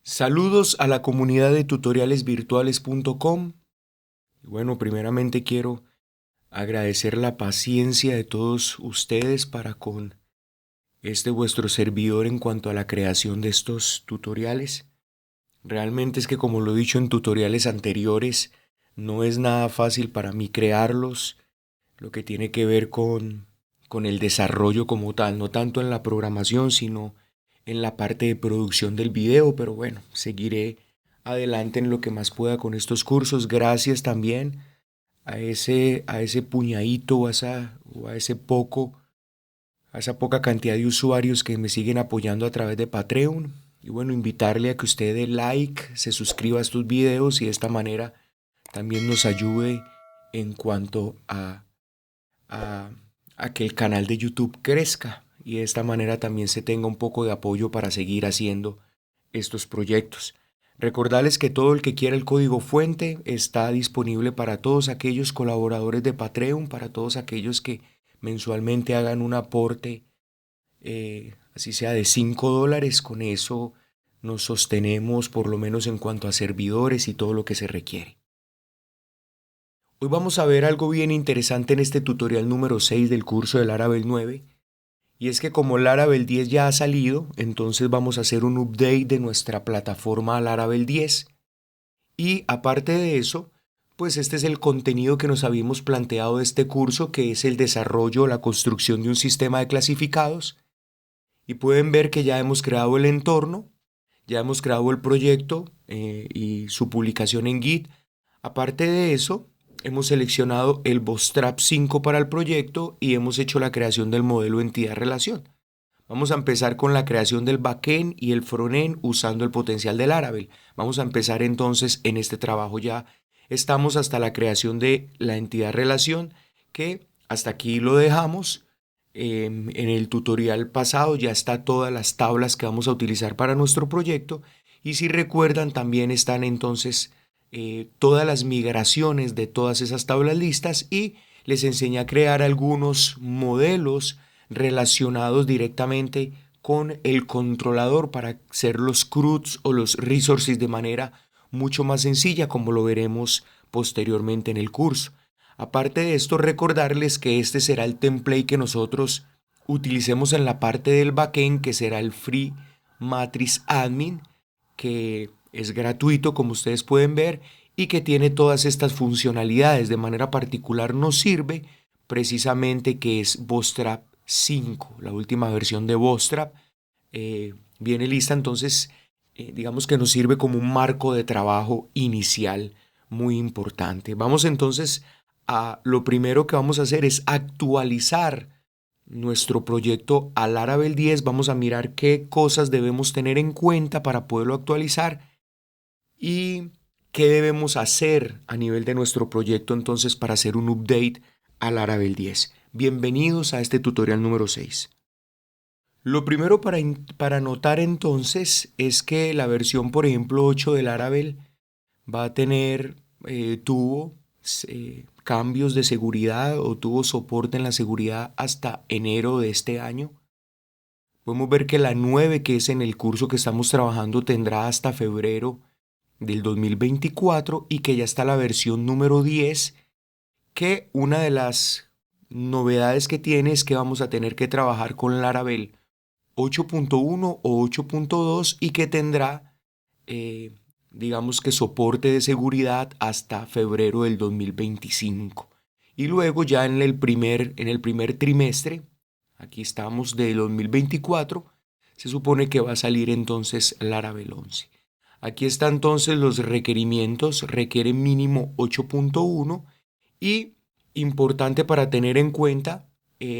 Saludos a la comunidad de tutorialesvirtuales.com. Bueno, primeramente quiero agradecer la paciencia de todos ustedes para con este vuestro servidor en cuanto a la creación de estos tutoriales. Realmente es que, como lo he dicho en tutoriales anteriores, no es nada fácil para mí crearlos, lo que tiene que ver con el desarrollo como tal, no tanto en la programación, sino en la parte de producción del video, pero bueno, seguiré adelante en lo que más pueda con estos cursos. Gracias también a ese puñadito a esa poca cantidad de usuarios que me siguen apoyando a través de Patreon. Y bueno, invitarle a que usted dé like, se suscriba a estos videos y de esta manera también nos ayude en cuanto a, a que el canal de YouTube crezca y de esta manera también se tenga un poco de apoyo para seguir haciendo estos proyectos. Recordarles que todo el que quiera el código fuente está disponible para todos aquellos colaboradores de Patreon, para todos aquellos que mensualmente hagan un aporte, así sea de $5. Con eso nos sostenemos por lo menos en cuanto a servidores y todo lo que se requiere. Hoy vamos a ver algo bien interesante en este tutorial número 6 del curso de Laravel 9. Y es que como Laravel 10 ya ha salido, entonces vamos a hacer un update de nuestra plataforma a Laravel 10. Y aparte de eso, pues este es el contenido que nos habíamos planteado de este curso, que es el desarrollo, la construcción de un sistema de clasificados. Y pueden ver que ya hemos creado el entorno, ya hemos creado el proyecto y su publicación en Git. Aparte de eso, hemos seleccionado el Bootstrap 5 para el proyecto y hemos hecho la creación del modelo entidad-relación. Vamos a empezar con la creación del backend y el frontend usando el potencial de Laravel. Vamos a empezar entonces en este trabajo ya. Estamos hasta la creación de la entidad-relación, que hasta aquí lo dejamos. En el tutorial pasado ya está todas las tablas que vamos a utilizar para nuestro proyecto. Y si recuerdan, también están entonces todas las migraciones de todas esas tablas listas y les enseñé a crear algunos modelos relacionados directamente con el controlador para hacer los CRUDs o los resources de manera mucho más sencilla, como lo veremos posteriormente en el curso. Aparte de esto, recordarles que este será el template que nosotros utilicemos en la parte del backend, que será el Free Matrix Admin, que es gratuito, como ustedes pueden ver, y que tiene todas estas funcionalidades. De manera particular nos sirve precisamente que es Bootstrap 5, la última versión de Bootstrap. Viene lista, entonces digamos que nos sirve como un marco de trabajo inicial muy importante. Vamos entonces a lo primero que vamos a hacer es actualizar nuestro proyecto a Laravel 10. Vamos a mirar qué cosas debemos tener en cuenta para poderlo actualizar y qué debemos hacer a nivel de nuestro proyecto entonces para hacer un update a Laravel 10. Bienvenidos a este tutorial número 6. Lo primero para notar entonces es que la versión, por ejemplo, 8 de Laravel va a tener, tuvo cambios de seguridad o tuvo soporte en la seguridad hasta enero de este año. Podemos ver que la 9, que es en el curso que estamos trabajando, tendrá hasta febrero del 2024 y que ya está la versión número 10, que una de las novedades que tiene es que vamos a tener que trabajar con Laravel 8.1 o 8.2 y que tendrá, digamos que soporte de seguridad hasta febrero del 2025. Y luego ya en el primer trimestre, aquí estamos de 2024, se supone que va a salir entonces Laravel 11. Aquí están entonces los requerimientos, requiere mínimo 8.1 y importante para tener en cuenta,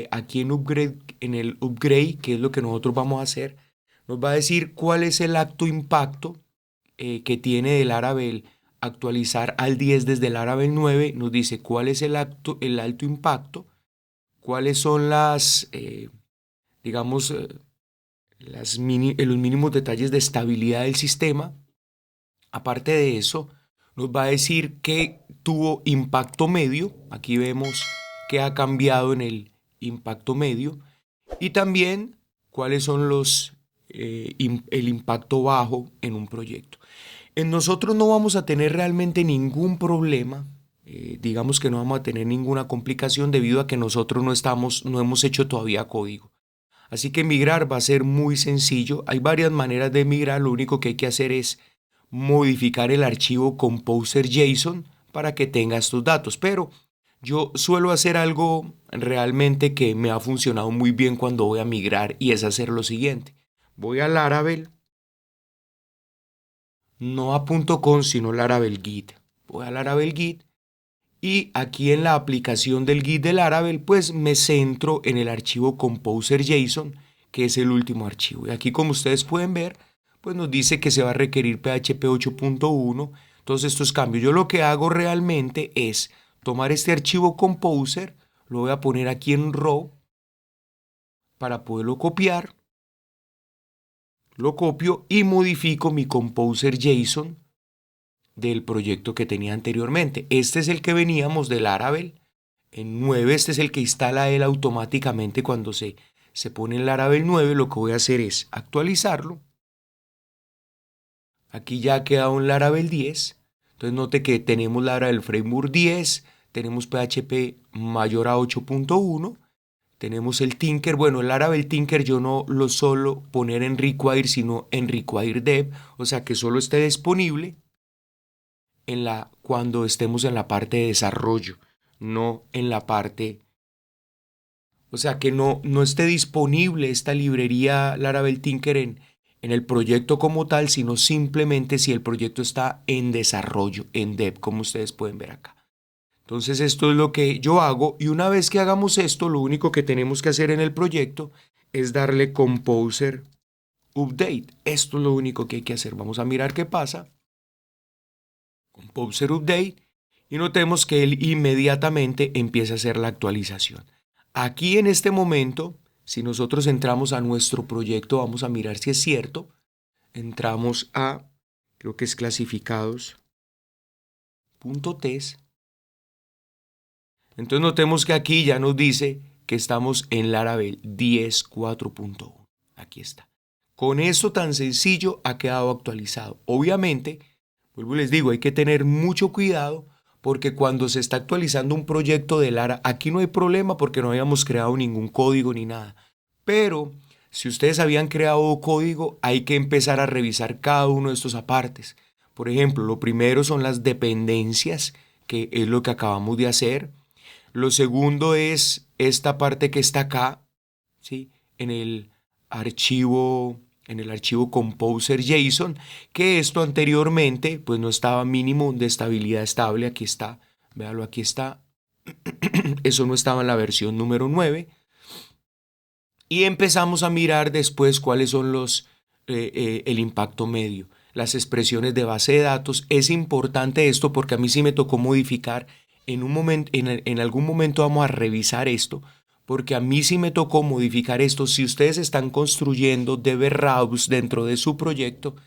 aquí en el upgrade, que es lo que nosotros vamos a hacer, nos va a decir cuál es el alto impacto que tiene del Laravel actualizar al 10 desde el Laravel 9. Nos dice cuál es el alto impacto, cuáles son digamos, los mínimos detalles de estabilidad del sistema. Aparte de eso, nos va a decir que tuvo impacto medio. Aquí vemos que ha cambiado en el impacto medio. Y también cuáles son el impacto bajo en un proyecto. En nosotros no vamos a tener realmente ningún problema, digamos que no vamos a tener ninguna complicación debido a que nosotros no hemos hecho todavía código. Así que migrar va a ser muy sencillo. Hay varias maneras de migrar, lo único que hay que hacer es modificar el archivo composer.json para que tenga estos datos, pero yo suelo hacer algo realmente que me ha funcionado muy bien cuando voy a migrar y es hacer lo siguiente. Voy a Laravel, no a .com, sino Laravel Git. Voy a Laravel Git y aquí en la aplicación del Git de Laravel pues me centro en el archivo composer.json, que es el último archivo. Y aquí, como ustedes pueden ver, pues nos dice que se va a requerir PHP 8.1, todos estos cambios. Yo lo que hago realmente es tomar este archivo composer, lo voy a poner aquí en raw para poderlo copiar, lo copio y modifico mi composer.json del proyecto que tenía anteriormente. Este es el que veníamos de Laravel. En 9, este es el que instala él automáticamente cuando se pone en Laravel 9. Lo que voy a hacer es actualizarlo. Aquí ya ha quedado en Laravel 10. Entonces note que tenemos Laravel Framework 10, tenemos PHP mayor a 8.1, tenemos el Tinker. Bueno, el Laravel Tinker yo no lo suelo poner en require, sino en require dev, o sea que solo esté disponible cuando estemos en la parte de desarrollo, no en la parte, o sea que no esté disponible esta librería Laravel Tinker en el proyecto como tal, sino simplemente si el proyecto está en desarrollo, en dev, como ustedes pueden ver acá. Entonces esto es lo que yo hago, y una vez que hagamos esto, lo único que tenemos que hacer en el proyecto es darle Composer Update. Esto es lo único que hay que hacer. Vamos a mirar qué pasa. Composer Update, y notemos que él inmediatamente empieza a hacer la actualización. Aquí en este momento, si nosotros entramos a nuestro proyecto, vamos a mirar si es cierto. Entramos a, creo que es clasificados.test. Entonces notemos que aquí ya nos dice que estamos en Laravel 10.4.1. Aquí está. Con esto tan sencillo ha quedado actualizado. Obviamente, vuelvo y les digo, hay que tener mucho cuidado porque cuando se está actualizando un proyecto de Lara, aquí no hay problema porque no habíamos creado ningún código ni nada. Pero si ustedes habían creado código, hay que empezar a revisar cada uno de estos apartes. Por ejemplo, lo primero son las dependencias, que es lo que acabamos de hacer. Lo segundo es esta parte que está acá, ¿sí? En el archivo composer.json, que esto anteriormente pues no estaba mínimo de estabilidad estable. Aquí está, véalo, aquí está. Eso no estaba en la versión número 9. Y empezamos a mirar después cuáles son el impacto medio, las expresiones de base de datos. Es importante esto porque a mí sí me tocó modificar en un momento, en algún momento vamos a revisar esto, porque a mí sí me tocó modificar esto. Si ustedes están construyendo DB-RAUs dentro de su proyecto,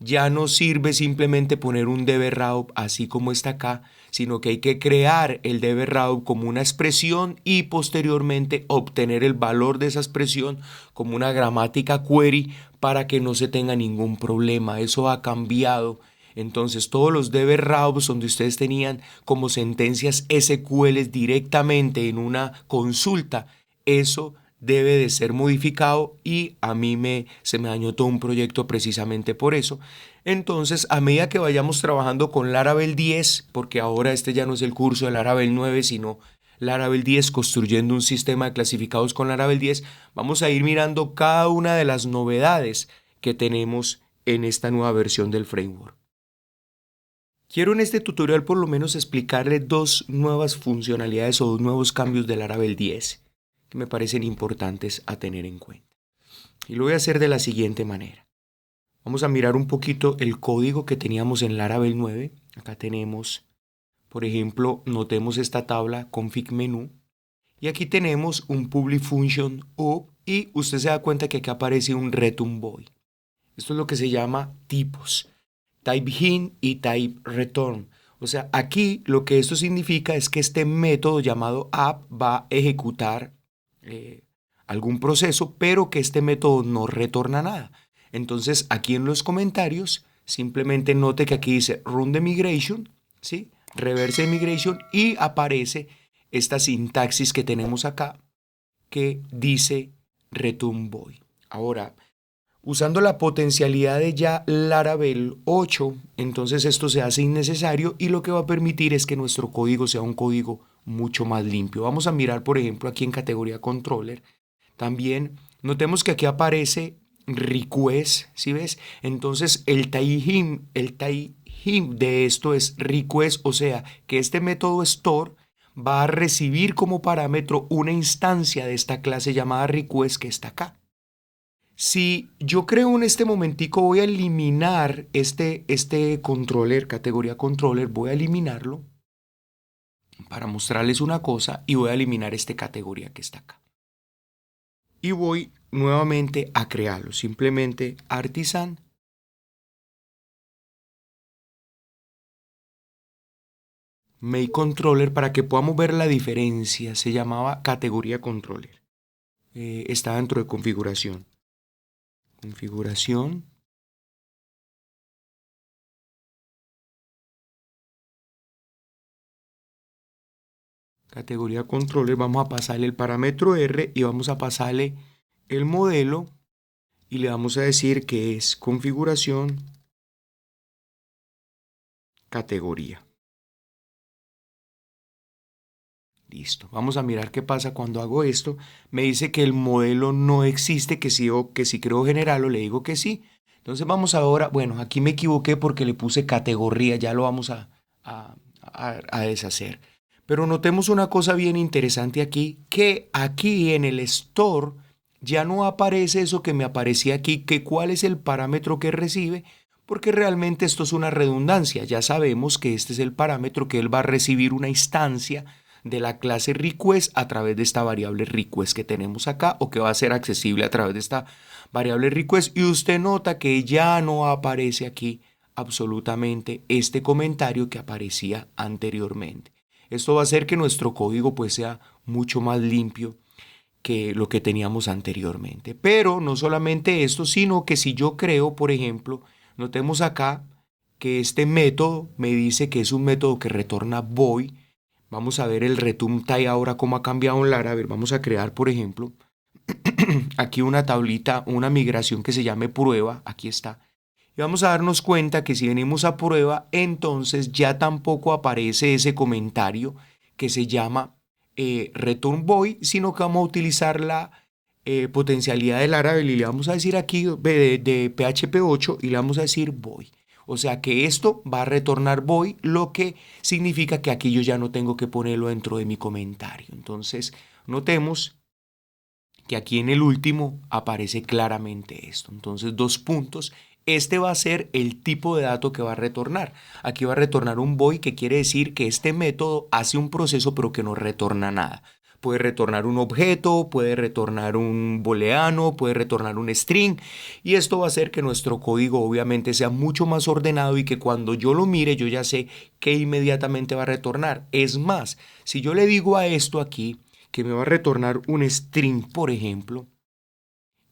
ya no sirve simplemente poner un DB-RAUB así como está acá, sino que hay que crear el DB-RAUB como una expresión y posteriormente obtener el valor de esa expresión como una gramática query para que no se tenga ningún problema. Eso ha cambiado. Entonces todos los DB-RAUBs donde ustedes tenían como sentencias SQL directamente en una consulta, eso debe de ser modificado, y a mí se me dañó todo un proyecto precisamente por eso. Entonces, a medida que vayamos trabajando con Laravel 10, porque ahora este ya no es el curso de Laravel 9, sino Laravel 10, construyendo un sistema de clasificados con Laravel 10, vamos a ir mirando cada una de las novedades que tenemos en esta nueva versión del framework. Quiero en este tutorial por lo menos explicarle dos nuevas funcionalidades o dos nuevos cambios de Laravel 10 que me parecen importantes a tener en cuenta. Y lo voy a hacer de la siguiente manera. Vamos a mirar un poquito el código que teníamos en Laravel 9. Acá tenemos, por ejemplo, notemos esta tabla config menú. Y aquí tenemos un public function up, y usted se da cuenta que acá aparece un return void. Esto es lo que se llama tipos. Type in y type return. O sea, aquí lo que esto significa es que este método llamado app va a ejecutar algún proceso, pero que este método no retorna nada. Entonces aquí en los comentarios simplemente note que aquí dice run the migration, ¿sí? Reverse migration y aparece esta sintaxis que tenemos acá que dice return boy. Ahora, usando la potencialidad de ya Laravel 8, entonces esto se hace innecesario y lo que va a permitir es que nuestro código sea un código mucho más limpio. Vamos a mirar, por ejemplo, aquí en categoría controller. También notemos que aquí aparece request, ¿sí ves? Entonces el tie-him de esto es request, o sea, que este método store va a recibir como parámetro una instancia de esta clase llamada request que está acá. Si yo creo en este momentico, voy a eliminar este controller, categoría controller, voy a eliminarlo para mostrarles una cosa y voy a eliminar esta categoría que está acá. Y voy nuevamente a crearlo, simplemente artisan make controller para que podamos ver la diferencia. Se llamaba categoría controller. Está dentro de configuración. Configuración. Categoría controller, vamos a pasarle el parámetro R y vamos a pasarle el modelo y le vamos a decir que es configuración categoría. Listo. Vamos a mirar qué pasa cuando hago esto. Me dice que el modelo no existe, que si creo generarlo, le digo que sí. Entonces vamos ahora, bueno, aquí me equivoqué porque le puse categoría, ya lo vamos a deshacer. Pero notemos una cosa bien interesante aquí, que aquí en el store ya no aparece eso que me aparecía aquí, que cuál es el parámetro que recibe, porque realmente esto es una redundancia. Ya sabemos que este es el parámetro que él va a recibir una instancia de la clase request a través de esta variable request que tenemos acá o que va a ser accesible a través de esta variable request y usted nota que ya no aparece aquí absolutamente este comentario que aparecía anteriormente. Esto va a hacer que nuestro código pues sea mucho más limpio que lo que teníamos anteriormente. Pero no solamente esto, sino que si yo creo, por ejemplo, notemos acá que este método me dice que es un método que retorna void. Vamos a ver el return type ahora cómo ha cambiado en Laravel. Vamos a crear, por ejemplo, aquí una tablita, una migración que se llame prueba. Aquí está. Y vamos a darnos cuenta que si venimos a prueba, entonces ya tampoco aparece ese comentario que se llama return void, sino que vamos a utilizar la potencialidad de Laravel y le vamos a decir aquí de PHP 8 y le vamos a decir void. O sea que esto va a retornar void, lo que significa que aquí yo ya no tengo que ponerlo dentro de mi comentario. Entonces, notemos que aquí en el último aparece claramente esto. Entonces, dos puntos. Este va a ser el tipo de dato que va a retornar. Aquí va a retornar un void, que quiere decir que este método hace un proceso pero que no retorna nada. Puede retornar un objeto, puede retornar un booleano, puede retornar un string y esto va a hacer que nuestro código obviamente sea mucho más ordenado y que cuando yo lo mire yo ya sé qué inmediatamente va a retornar. Es más, si yo le digo a esto aquí que me va a retornar un string, por ejemplo,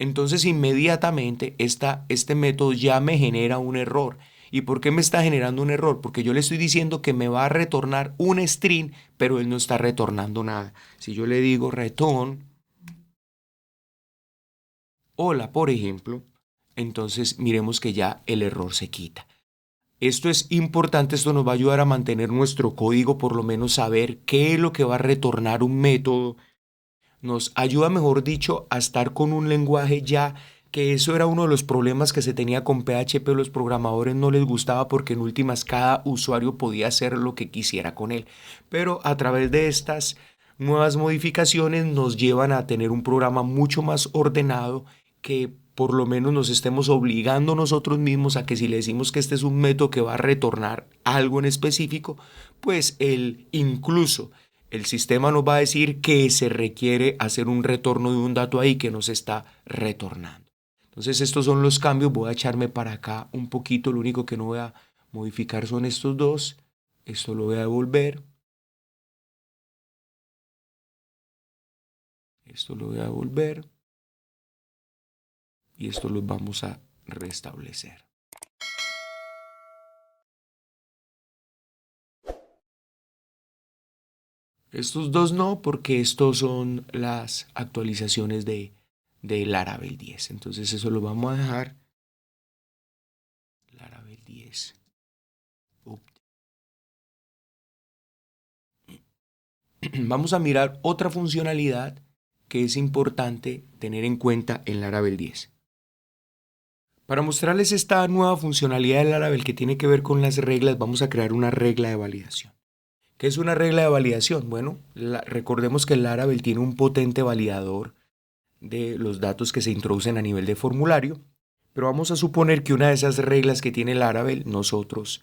entonces inmediatamente este método ya me genera un error. ¿Y por qué me está generando un error? Porque yo le estoy diciendo que me va a retornar un string, pero él no está retornando nada. Si yo le digo return, hola, por ejemplo, entonces miremos que ya el error se quita. Esto es importante, esto nos va a ayudar a mantener nuestro código, por lo menos saber qué es lo que va a retornar un método. Nos ayuda, mejor dicho, a estar con un lenguaje ya, que eso era uno de los problemas que se tenía con PHP. Los programadores no les gustaba porque en últimas cada usuario podía hacer lo que quisiera con él. Pero a través de estas nuevas modificaciones nos llevan a tener un programa mucho más ordenado, que por lo menos nos estemos obligando nosotros mismos a que si le decimos que este es un método que va a retornar algo en específico, pues él incluso el sistema nos va a decir que se requiere hacer un retorno de un dato ahí que nos está retornando. Entonces estos son los cambios. Voy a echarme para acá un poquito. Lo único que no voy a modificar son estos dos. Esto lo voy a devolver. Esto lo voy a devolver. Y esto lo vamos a restablecer. Estos dos no, porque estos son las actualizaciones de Laravel 10. Entonces eso lo vamos a dejar. Laravel 10. Vamos a mirar otra funcionalidad que es importante tener en cuenta en Laravel 10. Para mostrarles esta nueva funcionalidad de Laravel que tiene que ver con las reglas, vamos a crear una regla de validación. ¿Qué es una regla de validación? Bueno, recordemos que el Laravel tiene un potente validador de los datos que se introducen a nivel de formulario, pero vamos a suponer que una de esas reglas que tiene Laravel nosotros,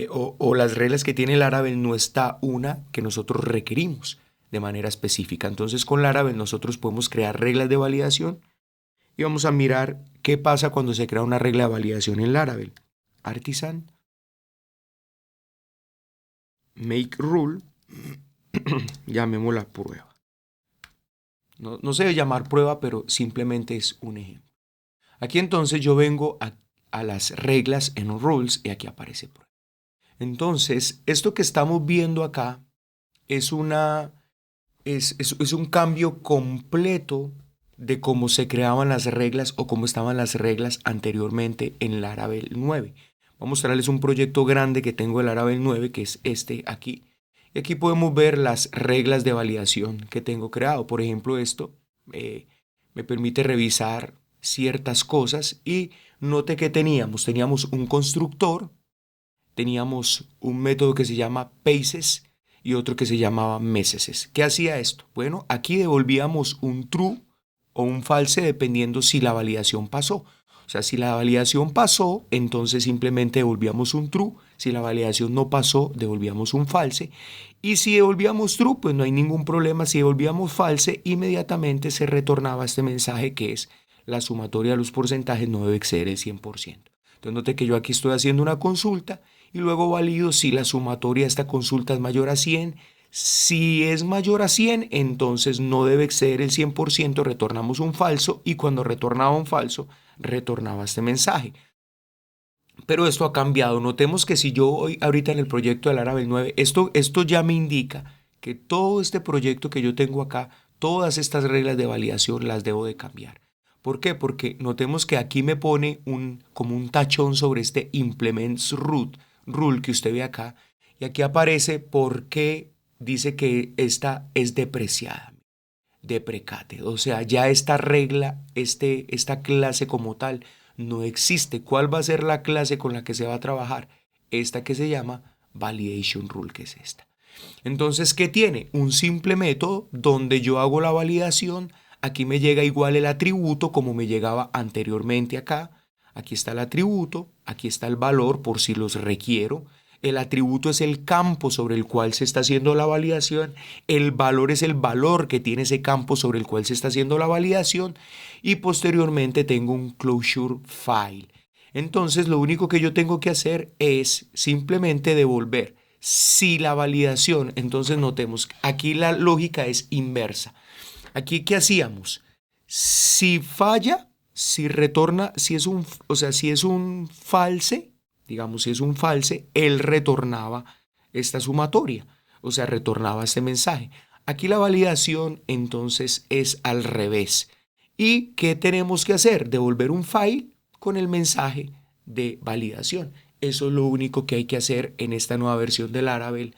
o las reglas que tiene Laravel no está una que nosotros requerimos de manera específica. Entonces con Laravel nosotros podemos crear reglas de validación y vamos a mirar qué pasa cuando se crea una regla de validación en Laravel. Artisan make rule, llamémosla prueba. No se debe llamar prueba, pero simplemente es un ejemplo. Aquí entonces yo vengo a las reglas en rules y aquí aparece prueba. Entonces, esto que estamos viendo acá es un cambio completo de cómo se creaban las reglas o cómo estaban las reglas anteriormente en Laravel 9. Voy a mostrarles un proyecto grande que tengo de Laravel 9, que es este aquí. Y aquí podemos ver las reglas de validación que tengo creado. Por ejemplo, esto me permite revisar ciertas cosas y note que teníamos un constructor, teníamos un método que se llama paces y otro que se llamaba messages. ¿Qué hacía esto? Bueno, aquí devolvíamos un true o un false dependiendo si la validación pasó. O sea, si la validación pasó, entonces simplemente devolvíamos un true. Si la validación no pasó, devolvíamos un false. Y si devolvíamos true, pues no hay ningún problema. Si devolvíamos false, inmediatamente se retornaba este mensaje que es la sumatoria de los porcentajes no debe exceder el 100%. Entonces note que yo aquí estoy haciendo una consulta y luego valido si la sumatoria de esta consulta es mayor a 100. Si es mayor a 100, entonces no debe exceder el 100%, retornamos un falso y cuando retornaba un falso, retornaba este mensaje. Pero esto ha cambiado. Notemos que si yo voy ahorita en el proyecto de Laravel 9, esto ya me indica que todo este proyecto que yo tengo acá, todas estas reglas de validación las debo de cambiar. ¿Por qué? Porque notemos que aquí me pone como un tachón sobre este implements rule que usted ve acá. Y aquí aparece por qué dice que esta es depreciada, deprecate. O sea, ya esta regla, esta clase como tal, no existe. ¿Cuál va a ser la clase con la que se va a trabajar? Esta que se llama validation rule, que es esta. Entonces, ¿qué tiene? Un simple método donde yo hago la validación. Aquí me llega igual el atributo como me llegaba anteriormente acá. Aquí está el atributo, aquí está el valor por si los requiero. El atributo es el campo sobre el cual se está haciendo la validación. El valor es el valor que tiene ese campo sobre el cual se está haciendo la validación. Y posteriormente tengo un closure file. Entonces lo único que yo tengo que hacer es simplemente devolver. Si la validación, entonces notemos, aquí la lógica es inversa. Aquí, ¿qué hacíamos? Si falla, si retorna, si es un false, digamos, si es un false, él retornaba esta sumatoria, o sea, retornaba este mensaje. Aquí la validación, entonces, es al revés. ¿Y qué tenemos que hacer? Devolver un file con el mensaje de validación. Eso es lo único que hay que hacer en esta nueva versión de Laravel.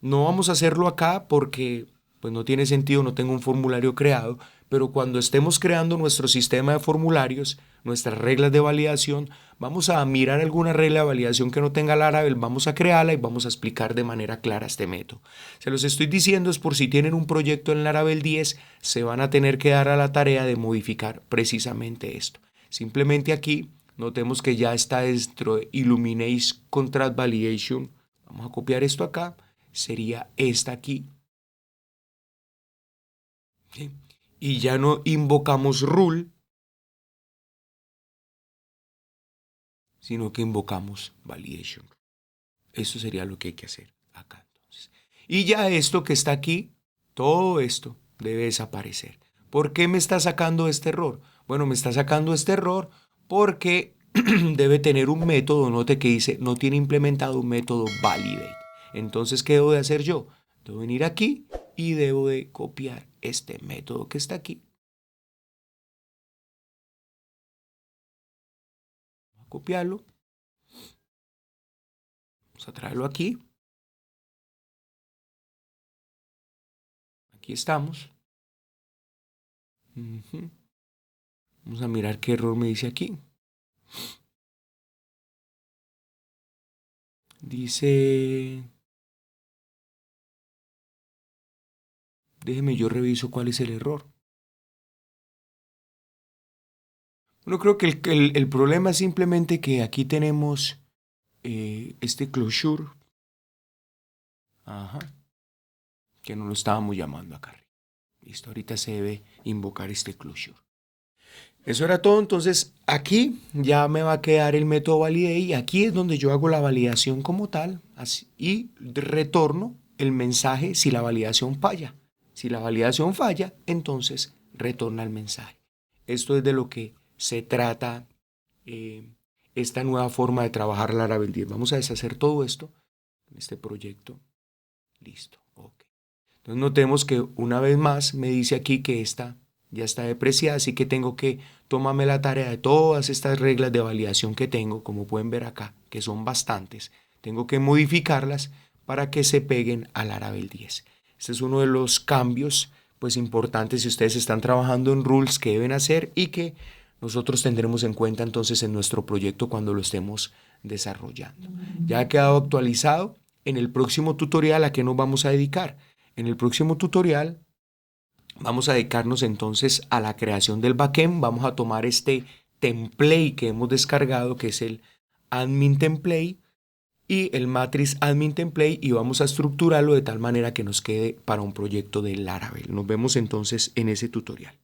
No vamos a hacerlo acá porque pues no tiene sentido, no tengo un formulario creado, pero cuando estemos creando nuestro sistema de formularios, nuestras reglas de validación, vamos a mirar alguna regla de validación que no tenga Laravel, vamos a crearla y vamos a explicar de manera clara este método. Se los estoy diciendo es por si tienen un proyecto en Laravel 10, se van a tener que dar a la tarea de modificar precisamente esto. Simplemente aquí notemos que ya está dentro de Illuminate Contract Validation. Vamos a copiar esto acá, sería esta aquí. ¿Sí? Y ya no invocamos rule, sino que invocamos validation. Eso sería lo que hay que hacer acá entonces. Y ya esto que está aquí, todo esto debe desaparecer. ¿Por qué me está sacando este error? Bueno, me está sacando este error porque debe tener un método, note que dice, no tiene implementado un método validate. Entonces, ¿qué debo de hacer yo? Debo venir aquí y debo de copiar este método que está aquí. Vamos a copiarlo. Vamos a traerlo aquí. Aquí estamos. Vamos a mirar qué error me dice aquí. Dice... Déjeme yo reviso cuál es el error. Bueno, creo que el problema es simplemente que aquí tenemos este closure. Ajá. Que no lo estábamos llamando acá. Listo, ahorita se debe invocar este closure. Eso era todo, entonces aquí ya me va a quedar el método validate y aquí es donde yo hago la validación como tal y retorno el mensaje si la validación falla. Si la validación falla, entonces retorna el mensaje. Esto es de lo que se trata esta nueva forma de trabajar Laravel 10. Vamos a deshacer todo esto en este proyecto. Listo, ok. Entonces notemos que una vez más me dice aquí que esta ya está depreciada, así que tengo que tomarme la tarea de todas estas reglas de validación que tengo, como pueden ver acá, que son bastantes. Tengo que modificarlas para que se peguen a Laravel 10. Este es uno de los cambios pues importantes si ustedes están trabajando en rules que deben hacer y que nosotros tendremos en cuenta entonces en nuestro proyecto cuando lo estemos desarrollando. Ya ha quedado actualizado. En el próximo tutorial, ¿a qué nos vamos a dedicar? En el próximo tutorial vamos a dedicarnos entonces a la creación del backend. Vamos a tomar este template que hemos descargado, que es el admin template y el matrix admin template, y vamos a estructurarlo de tal manera que nos quede para un proyecto de Laravel. Nos vemos entonces en ese tutorial.